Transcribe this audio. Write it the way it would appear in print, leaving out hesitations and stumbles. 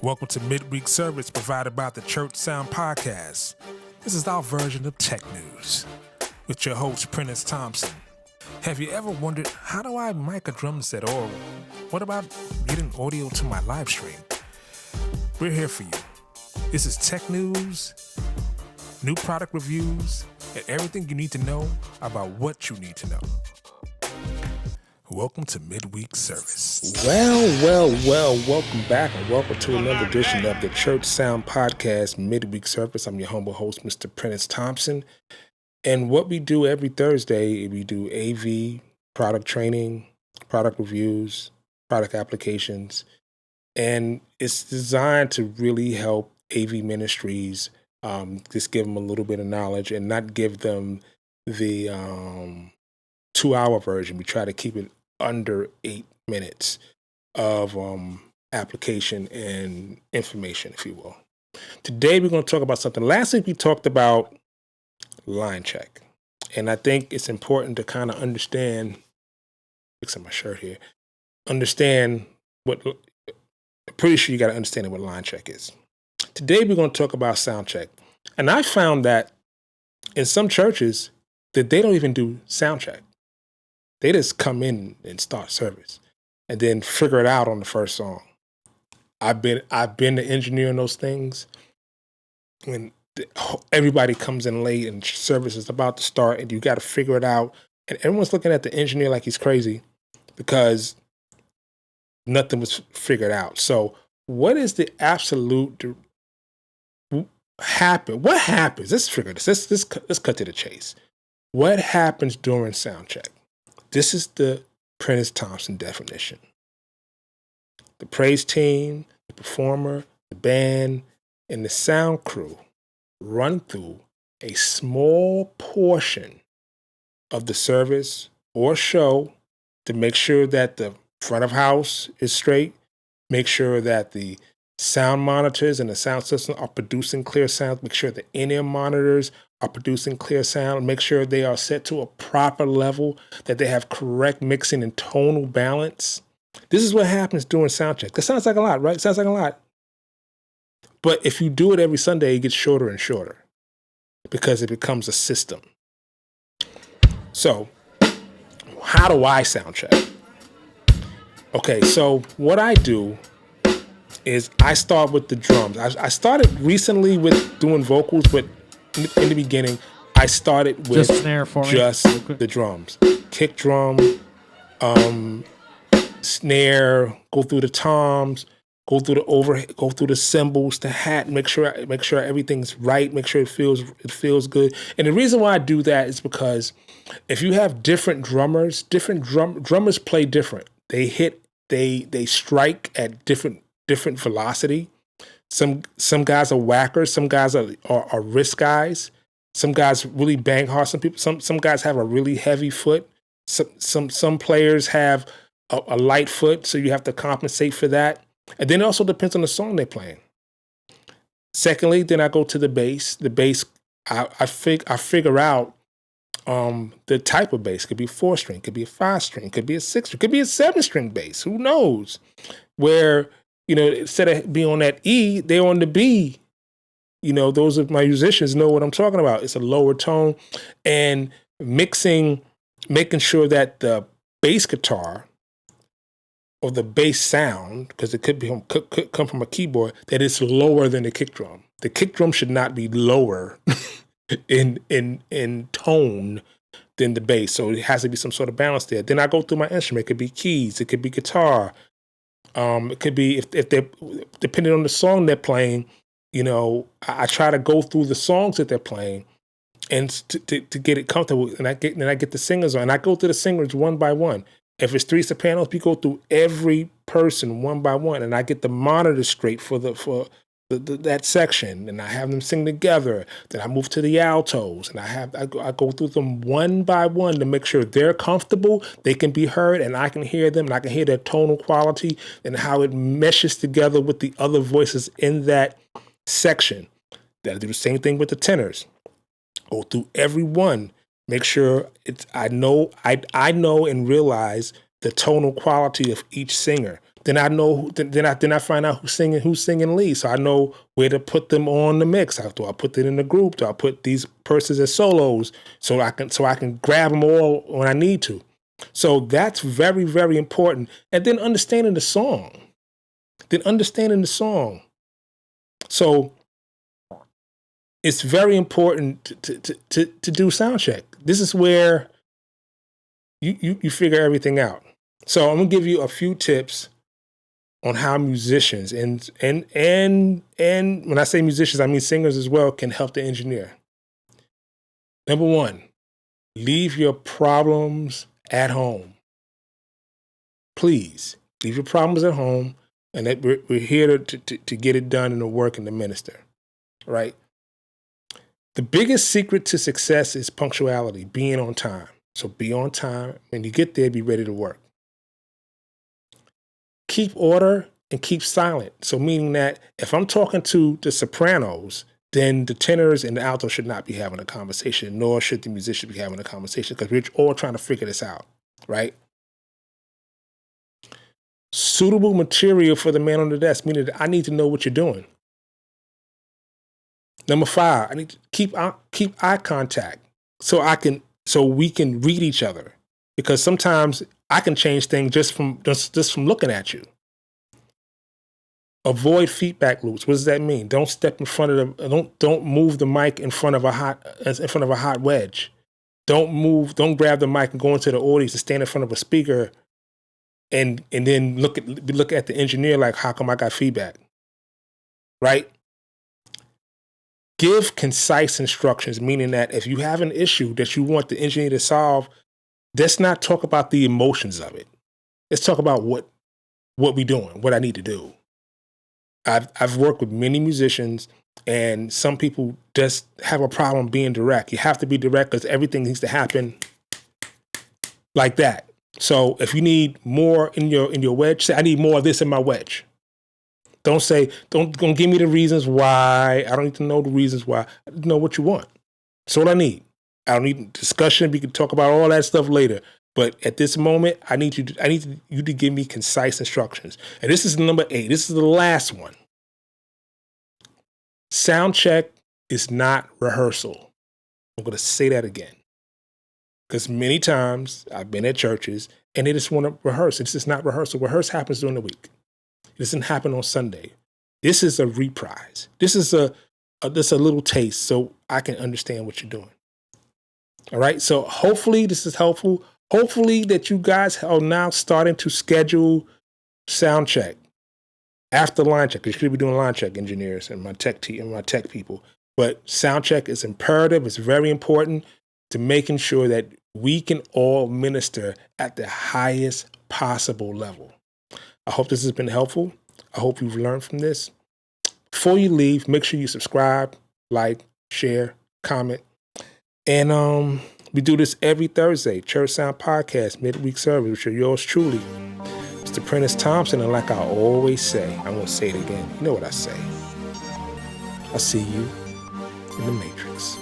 Welcome to Midweek Service provided by the Church Sound Podcast. This is our version of tech news with your host, Prentiss Thompson. Have you ever wondered, how do I mic a drum set, or what about getting audio to my live stream? We're here for you. This is tech news, new product reviews, and everything you need to know about what you need to know. Welcome to Midweek Service. Well, welcome back and welcome to another edition of the Church Sound Podcast Midweek Service. I'm your humble host, Mr. Prentiss Thompson. And what we do every Thursday, we do AV, product training, product reviews, product applications, and it's designed to really help AV ministries just give them a little bit of knowledge and not give them the 2-hour version. We try to keep it under 8 minutes of application and information, if you will. Today, we're going to talk about something. Last week, we talked about line check. And I think it's important to kind of understand, fixing my shirt here, understand what, I'm pretty sure you got to understand what line check is. Today, we're going to talk about Soundcheck. And I found that in some churches that they don't even do Soundcheck. They just come in and start service and then figure it out on the first song. I've been the engineer in those things when everybody comes in late and service is about to start and you got to figure it out. And everyone's looking at the engineer like he's crazy because nothing was figured out. So what is the absolute happen? What happens? Let's figure this. Let's cut to the chase. What happens during Soundcheck? This is the Prentiss Thompson definition. The praise team, the performer, the band, and the sound crew run through a small portion of the service or show to make sure that the front of house is straight, make sure that the sound monitors and the sound system are producing clear sound, make sure the in-ear monitors are producing clear sound, make sure they are set to a proper level, that they have correct mixing and tonal balance. This is what happens during Soundcheck. That sounds like a lot, right? Sounds like a lot. But if you do it every Sunday, it gets shorter and shorter because it becomes a system. So, how do I Soundcheck? Okay, so what I do is I start with the drums. I started recently with doing vocals, but in the beginning, I started with just the drums. Kick drum, snare, go through the toms, go through the overhead, go through the cymbals, the hat, make sure everything's right, make sure it feels good. And the reason why I do that is because if you have different drummers, drummers play different. They strike at different velocity. Some guys are whackers. Some guys are wrist guys. Some guys really bang hard. Some guys have a really heavy foot. Some players have a light foot, so you have to compensate for that. And then it also depends on the song they're playing. Secondly, then I go to the bass. The bass, I figure out the type of bass. Could be 4-string, could be a 5-string, could be a 6-string, could be a 7-string bass. Who knows? Where, instead of being on that E, they're on the B. Those of my musicians know what I'm talking about. It's a lower tone. And making sure that the bass guitar or the bass sound, because it could come from a keyboard, that it's lower than the kick drum. The kick drum should not be lower in tone than the bass. So it has to be some sort of balance there. Then I go through my instrument. It could be keys. It could be guitar. It could be if they're depending on the song they're playing. I try to go through the songs that they're playing, and to get it comfortable. And I get the singers on. And I go through the singers one by one. If it's 3 sopranos, we go through every person one by one, and I get the monitor straight for that section, and I have them sing together. Then I move to the altos, and I go through them one by one to make sure they're comfortable, they can be heard, and I can hear them, and I can hear their tonal quality and how it meshes together with the other voices in that section. Then I do the same thing with the tenors. Go through every one, make sure I know and realize the tonal quality of each singer. Then I know. Then I find out who's singing lead, so I know where to put them on the mix. Do I put it in the group? Do I put these persons as solos so I can grab them all when I need to? So that's very, very important. And then understanding the song. So it's very important to do sound check. This is where you figure everything out. So I'm gonna give you a few tips on how musicians and when I say musicians, I mean singers as well, can help the engineer. Number one, leave your problems at home. Please leave your problems at home, and that we're here to get it done and to work and to minister, right? The biggest secret to success is punctuality, being on time. So be on time. When you get there, be ready to work. Keep order and keep silent. So meaning that if I'm talking to the sopranos, then the tenors and the altos should not be having a conversation, nor should the musician be having a conversation, because we're all trying to figure this out, right? Suitable material for the man on the desk, meaning that I need to know what you're doing. Number 5, I need to keep eye contact so we can read each other, because sometimes I can change things just from looking at you. Avoid feedback loops. What does that mean? Don't step in front of don't move the mic in front of a hot wedge. Don't grab the mic and go into the audience and stand in front of a speaker and then look at the engineer like, how come I got feedback? Right? Give concise instructions, meaning that if you have an issue that you want the engineer to solve, let's not talk about the emotions of it. Let's talk about what we're doing, what I need to do. I've worked with many musicians, and some people just have a problem being direct. You have to be direct because everything needs to happen like that. So if you need more in your wedge, say, I need more of this in my wedge. Don't give me the reasons why. I don't need to know the reasons why. I need to know what you want. That's all I need. I don't need discussion. We can talk about all that stuff later. But at this moment, I need you to give me concise instructions. And this is number 8. This is the last one. Sound check is not rehearsal. I'm going to say that again. Because many times I've been at churches and they just want to rehearse. It's just not rehearsal. Rehearse happens during the week. It doesn't happen on Sunday. This is a reprise. This is a little taste so I can understand what you're doing. All right. So hopefully this is helpful. Hopefully that you guys are now starting to schedule sound check after line check. You should be doing line check, engineers and my tech people. But sound check is imperative. It's very important to making sure that we can all minister at the highest possible level. I hope this has been helpful. I hope you've learned from this. Before you leave, make sure you subscribe, like, share, comment. And we do this every Thursday, Church Sound Podcast, midweek service, which are yours truly, Mr. Prentiss Thompson. And like I always say, I'm going to say it again. You know what I say. I'll see you in the Matrix.